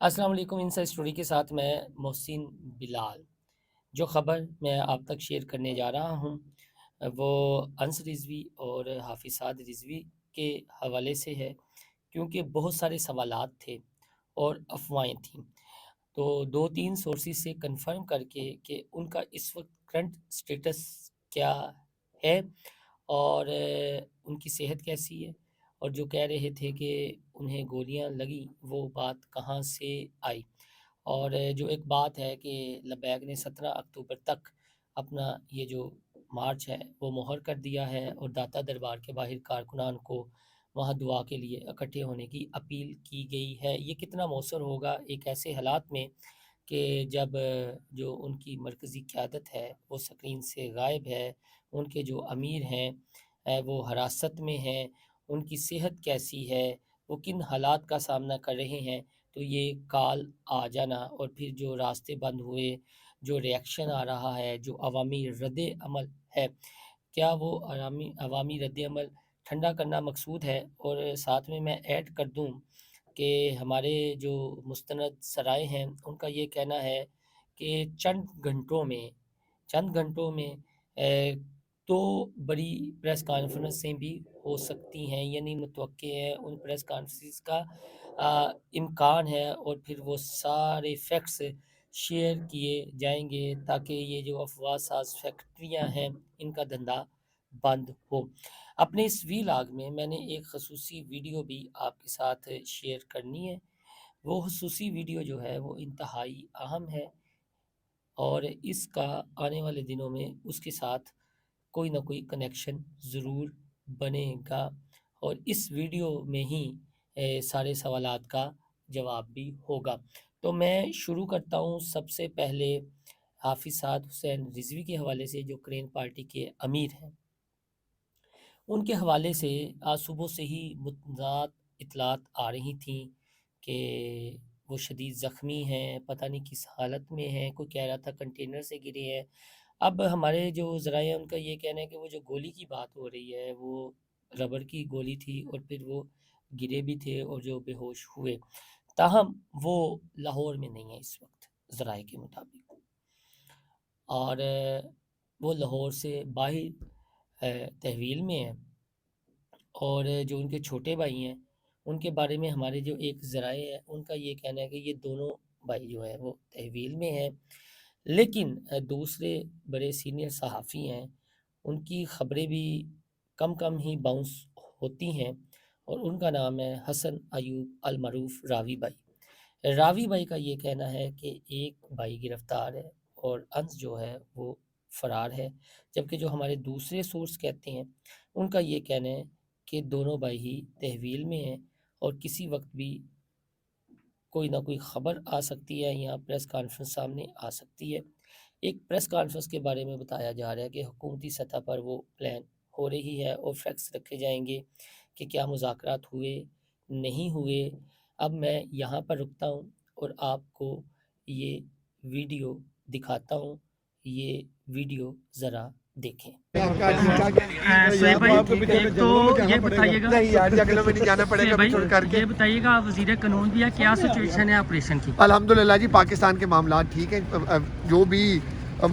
السلام علیکم، inside story کے ساتھ میں محسن بلال۔ جو خبر میں آپ تک شیئر کرنے جا رہا ہوں وہ انس رضوی اور حافظ سعد رضوی کے حوالے سے ہے، کیونکہ بہت سارے سوالات تھے اور افواہیں تھیں، تو 2-3 سورسز سے کنفرم کر کے کہ ان کا اس وقت کرنٹ سٹیٹس کیا ہے اور ان کی صحت کیسی ہے، اور جو کہہ رہے تھے کہ انہیں گولیاں لگیں وہ بات کہاں سے آئی، اور جو ایک بات ہے کہ لبیک نے 17 اکتوبر تک اپنا یہ جو مارچ ہے وہ مہر کر دیا ہے، اور داتا دربار کے باہر کارکنان کو وہاں دعا کے لیے اکٹھے ہونے کی اپیل کی گئی ہے۔ یہ کتنا مؤثر ہوگا ایک ایسے حالات میں کہ جب جو ان کی مرکزی قیادت ہے وہ سکرین سے غائب ہے، ان کے جو امیر ہیں وہ حراست میں ہیں، ان کی صحت کیسی ہے، وہ کن حالات کا سامنا کر رہے ہیں، تو یہ کال آ جانا اور پھر جو راستے بند ہوئے، جو ریئیکشن آ رہا ہے، جو عوامی رد عمل ہے، کیا وہ عوامی رد عمل ٹھنڈا کرنا مقصود ہے؟ اور ساتھ میں ایڈ کر دوں کہ ہمارے جو مستند سرائے ہیں ان کا یہ کہنا ہے کہ چند گھنٹوں میں دو بڑی پریس کانفرنسیں بھی ہو سکتی ہیں، یعنی متوقع ہے ان پریس کانفرنس کا امکان ہے، اور پھر وہ سارے فیکٹس شیئر کیے جائیں گے تاکہ یہ جو افواہ ساز فیکٹریاں ہیں ان کا دھندا بند ہو۔ اپنے اس ویلاگ میں نے ایک خصوصی ویڈیو بھی آپ کے ساتھ شیئر کرنی ہے۔ وہ خصوصی ویڈیو جو ہے وہ انتہائی اہم ہے، اور اس کا آنے والے دنوں میں اس کے ساتھ کوئی نہ کوئی کنیکشن ضرور بنے گا، اور اس ویڈیو میں ہی سارے سوالات کا جواب بھی ہوگا۔ تو میں شروع کرتا ہوں سب سے پہلے حافظ سعد حسین رضوی کے حوالے سے، جو کرین پارٹی کے امیر ہیں۔ ان کے حوالے سے آج صبح سے ہی متضاد اطلاعات آ رہی تھیں کہ وہ شدید زخمی ہیں، پتہ نہیں کس حالت میں ہیں، کوئی کہہ رہا تھا کنٹینر سے گرے ہیں۔ اب ہمارے جو ذرائع ہیں ان کا یہ کہنا ہے کہ وہ جو گولی کی بات ہو رہی ہے وہ ربڑ کی گولی تھی، اور پھر وہ گرے بھی تھے اور جو بے ہوش ہوئے، تاہم وہ لاہور میں نہیں ہے اس وقت ذرائع کے مطابق، اور وہ لاہور سے باہر تحویل میں ہیں، اور جو ان کے چھوٹے بھائی ہیں ان کے بارے میں ہمارے جو ایک ذرائع ہیں ان کا یہ کہنا ہے کہ یہ دونوں بھائی جو ہیں وہ تحویل میں ہیں، لیکن دوسرے بڑے سینئر صحافی ہیں ان کی خبریں بھی کم کم ہی باؤنس ہوتی ہیں، اور ان کا نام ہے حسن ایوب المعروف راوی بھائی کا یہ کہنا ہے کہ ایک بھائی گرفتار ہے اور انس جو ہے وہ فرار ہے، جبکہ جو ہمارے دوسرے سورس کہتے ہیں ان کا یہ کہنا ہے کہ دونوں بھائی ہی تحویل میں ہیں، اور کسی وقت بھی کوئی نہ کوئی خبر آ سکتی ہے یا پریس کانفرنس سامنے آ سکتی ہے۔ ایک پریس کانفرنس کے بارے میں بتایا جا رہا ہے کہ حکومتی سطح پر وہ پلان ہو رہی ہے اور فیکٹس رکھے جائیں گے کہ کیا مذاکرات ہوئے نہیں ہوئے۔ اب میں یہاں پر رکتا ہوں اور آپ کو یہ ویڈیو دکھاتا ہوں، یہ ویڈیو ذرا دیکھیں۔ سہیب بھائی ایک تو یہ بتائیے گا سہیب بھائی یہ بتائیے گا وزیر قانون بھی ہے، کیا سچویشن ہے آپریشن کی؟ الحمدللہ جی، پاکستان کے معاملات ٹھیک ہیں۔ جو بھی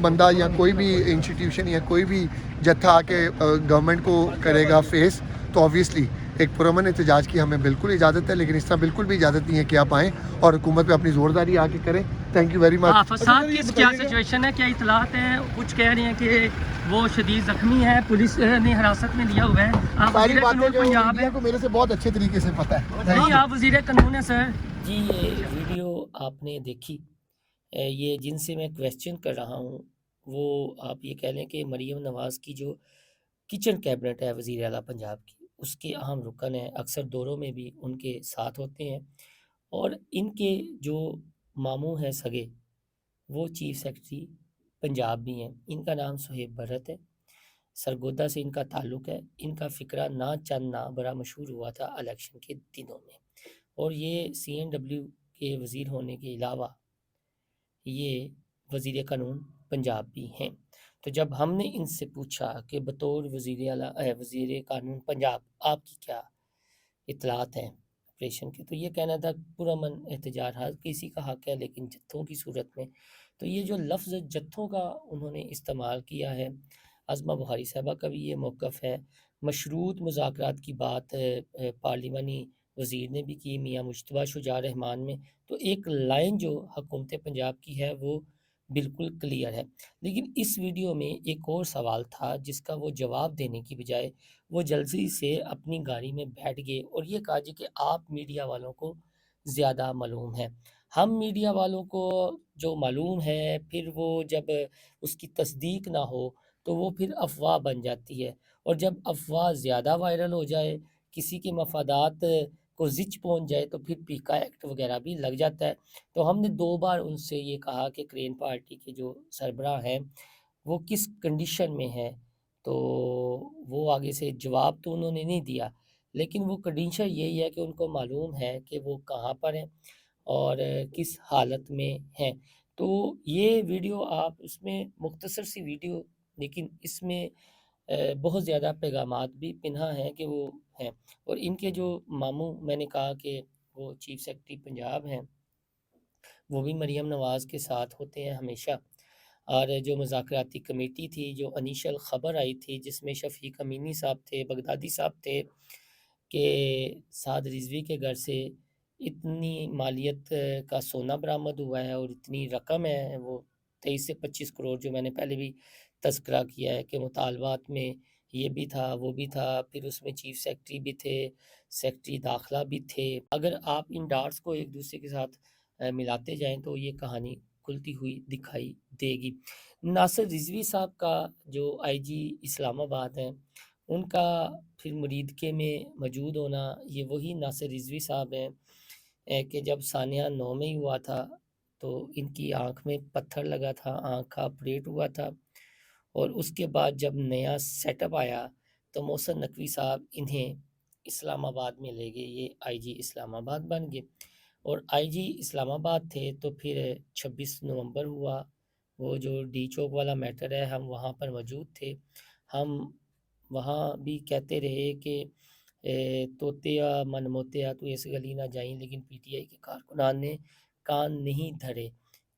بندہ یا کوئی بھی انسٹیٹیوشن یا کوئی بھی جتھا آ کے گورنمنٹ کو کرے گا فیس، تو آبویسلی ایک پرامن احتجاج کی ہمیں بالکل اجازت ہے، لیکن اس طرح بالکل بھی اجازت نہیں ہے کہ آپ آئیں اور حکومت پہ اپنی زورداری آ کے کریں۔ Thank you very much. حافظ صاحب کی کیا سچویشن ہے، کیا اطلاعات ہیں؟ کچھ کہہ رہے ہیں کہ وہ شدید زخمی ہے، پولیس نے حراست میں لیا ہوا ہے۔ آپ ساری وزیر باتیں قانون جو پنجاب میڈیا ہے، کو میرے سے بہت اچھے طریقے سے پتہ ہے۔ نہیں آپ وزیر قانون ہیں سر۔ جی یہ ویڈیو آپ نے دیکھی، یہ جن سے میں کویسچن کر رہا ہوں وہ آپ یہ کہہ لیں کہ مریم نواز کی جو کچن کیبنٹ ہے وزیر اعلیٰ پنجاب کی، اس کے اہم رکن ہیں، اکثر دوروں میں بھی ان کے ساتھ ہوتے ہیں، اور ان کے جو ماموں ہیں سگے وہ چیف سیکرٹری پنجاب بھی ہیں۔ ان کا نام صہیب بھرت ہے، سرگودا سے ان کا تعلق ہے۔ ان کا فقرہ نہ چند نہ بڑا مشہور ہوا تھا الیکشن کے دنوں میں، اور یہ CNW کے وزیر ہونے کے علاوہ یہ وزیر قانون پنجاب بھی ہیں۔ تو جب ہم نے ان سے پوچھا کہ بطور وزیر قانون پنجاب آپ کی کیا اطلاعات ہیں آپریشن کے، تو یہ کہنا تھا پرامن احتجاج ہر کسی کا حق ہے لیکن جتھوں کی صورت میں، تو یہ جو لفظ جتھوں کا انہوں نے استعمال کیا ہے، عظمہ بخاری صاحبہ کا بھی یہ موقف ہے، مشروط مذاکرات کی بات پارلیمانی وزیر نے بھی کی میاں مجتبیٰ شجاع رحمان میں، تو ایک لائن جو حکومت پنجاب کی ہے وہ بالکل کلیئر ہے، لیکن اس ویڈیو میں ایک اور سوال تھا جس کا وہ جواب دینے کی بجائے وہ جلدی سے اپنی گاڑی میں بیٹھ گئے اور یہ کہا جی کہ آپ میڈیا والوں کو زیادہ معلوم ہے، ہم میڈیا والوں کو جو معلوم ہے پھر وہ جب اس کی تصدیق نہ ہو تو وہ پھر افواہ بن جاتی ہے، اور جب افواہ زیادہ وائرل ہو جائے، کسی کے مفادات کو زچ پہنچ جائے تو پھر پیکا ایکٹ وغیرہ بھی لگ جاتا ہے، تو ہم نے 2 بار ان سے یہ کہا کہ گرین پارٹی کے جو سربراہ ہیں وہ کس کنڈیشن میں ہے، تو وہ آگے سے جواب تو انہوں نے نہیں دیا، لیکن وہ کنڈیشن یہی ہے کہ ان کو معلوم ہے کہ وہ کہاں پر ہیں اور کس حالت میں ہیں، تو یہ ویڈیو آپ اس میں مختصر سی ویڈیو، لیکن اس میں بہت زیادہ پیغامات بھی پنہا ہیں کہ وہ ہیں، اور ان کے جو ماموں میں نے کہا کہ وہ چیف سیکرٹری پنجاب ہیں، وہ بھی مریم نواز کے ساتھ ہوتے ہیں ہمیشہ، اور جو مذاکراتی کمیٹی تھی جو انیشل خبر آئی تھی جس میں شفیق امینی صاحب تھے، بغدادی صاحب تھے کہ سعد رضوی کے گھر سے اتنی مالیت کا سونا برآمد ہوا ہے اور اتنی رقم ہے، وہ 23 سے 25 کروڑ، جو میں نے پہلے بھی تذکرہ کیا ہے کہ مطالبات میں یہ بھی تھا وہ بھی تھا، پھر اس میں چیف سیکرٹری بھی تھے، سیکرٹری داخلہ بھی تھے، اگر آپ ان ڈاٹس کو ایک دوسرے کے ساتھ ملاتے جائیں تو یہ کہانی کھلتی ہوئی دکھائی دے گی۔ ناصر رضوی صاحب کا جو آئی جی اسلام آباد ہیں، ان کا پھر مریدکے میں موجود ہونا، یہ وہی ناصر رضوی صاحب ہیں کہ جب سانحہ 9 میں ہی ہوا تھا تو ان کی آنکھ میں پتھر لگا تھا، آنکھ کا آپریٹ ہوا تھا، اور اس کے بعد جب نیا سیٹ اپ آیا تو محسن نقوی صاحب انہیں اسلام آباد میں لے گئے، یہ آئی جی اسلام آباد بن گئے، اور آئی جی اسلام آباد تھے تو پھر 26 نومبر ہوا، وہ جو ڈی چوک والا میٹر ہے، ہم وہاں پر موجود تھے، ہم وہاں بھی کہتے رہے کہ توتیا من موتیا تو اس گلی نہ جائیں، لیکن پی ٹی آئی کے کارکنان نے کان نہیں دھرے،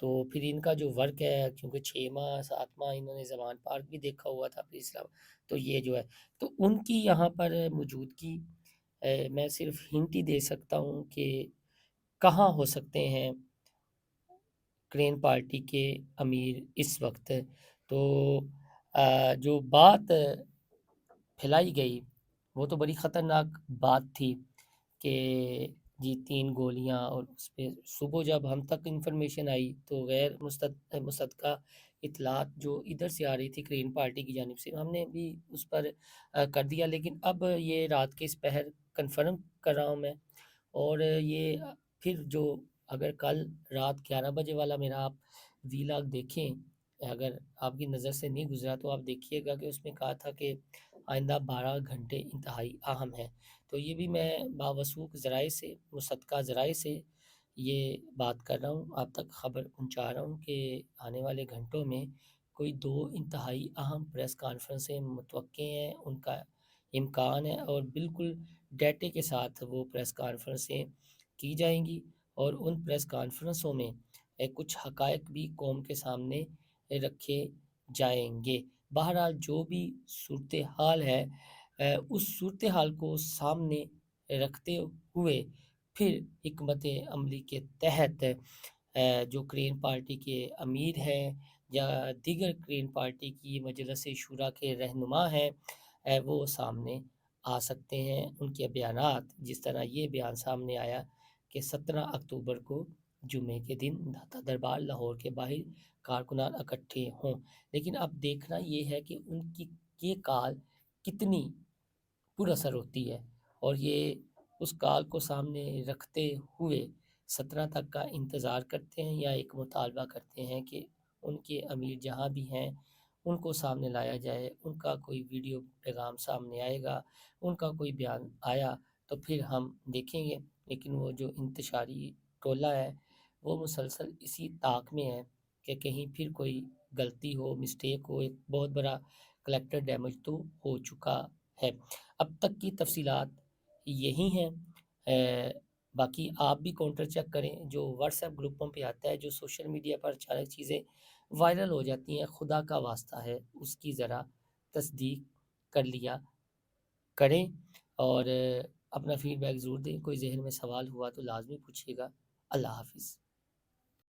تو پھر ان کا جو ورک ہے کیونکہ 6 ماہ 7 ماہ انہوں نے زمان پارک بھی دیکھا ہوا تھا پھر اسلام، تو یہ جو ہے تو ان کی یہاں پر موجودگی میں صرف ہنٹ ہی دے سکتا ہوں کہ کہاں ہو سکتے ہیں گرین پارٹی کے امیر اس وقت، تو جو بات پھیلائی گئی وہ تو بڑی خطرناک بات تھی کہ جی 3 گولیاں، اور اس پہ صبح جب ہم تک انفارمیشن آئی تو غیر مصدقہ اطلاعات جو ادھر سے آ رہی تھی گرین پارٹی کی جانب سے، ہم نے بھی اس پر کر دیا، لیکن اب یہ رات کے اس پہر کنفرم کر رہا ہوں میں، اور یہ پھر جو اگر کل رات 11 بجے والا میرا آپ ویلاگ دیکھیں، اگر آپ کی نظر سے نہیں گزرا تو آپ دیکھیے گا کہ اس میں کہا تھا کہ آئندہ 12 گھنٹے انتہائی اہم ہیں، تو یہ بھی میں باوثوق ذرائع سے، مصدقہ ذرائع سے یہ بات کر رہا ہوں، آپ تک خبر پہنچا رہا ہوں کہ آنے والے گھنٹوں میں کوئی 2 انتہائی اہم پریس کانفرنسیں متوقع ہیں، ان کا امکان ہے، اور بالکل ڈیٹے کے ساتھ وہ پریس کانفرنسیں کی جائیں گی، اور ان پریس کانفرنسوں میں کچھ حقائق بھی قوم کے سامنے رکھے جائیں گے۔ بہرحال جو بھی صورتحال ہے اس صورتحال کو سامنے رکھتے ہوئے پھر حکمت عملی کے تحت جو گرین پارٹی کے امیر ہیں یا دیگر گرین پارٹی کی مجلس شورا کے رہنما ہیں وہ سامنے آ سکتے ہیں، ان کے بیانات، جس طرح یہ بیان سامنے آیا کہ 17 اکتوبر کو جمعے کے دن داتا دربار لاہور کے باہر کارکنان اکٹھے ہوں، لیکن اب دیکھنا یہ ہے کہ ان کی یہ کال کتنی پر اثر ہوتی ہے، اور یہ اس کال کو سامنے رکھتے ہوئے 17 تک کا انتظار کرتے ہیں یا ایک مطالبہ کرتے ہیں کہ ان کے امیر جہاں بھی ہیں ان کو سامنے لایا جائے، ان کا کوئی ویڈیو پیغام سامنے آئے گا، ان کا کوئی بیان آیا تو پھر ہم دیکھیں گے، لیکن وہ جو انتشاری ٹولہ ہے وہ مسلسل اسی طاق میں ہے کہ کہیں پھر کوئی غلطی ہو، مسٹیک ہو، ایک بہت بڑا کلیکٹر ڈیمیج تو ہو چکا ہے۔ اب تک کی تفصیلات یہی ہیں، باقی آپ بھی کاؤنٹر چیک کریں، جو واٹس ایپ گروپوں پہ آتا ہے، جو سوشل میڈیا پر اچانک چیزیں وائرل ہو جاتی ہیں، خدا کا واسطہ ہے اس کی ذرا تصدیق کر لیا کریں، اور اپنا فیڈ بیک ضرور دیں۔ کوئی ذہن میں سوال ہوا تو لازمی پوچھیے گا۔ اللہ حافظ۔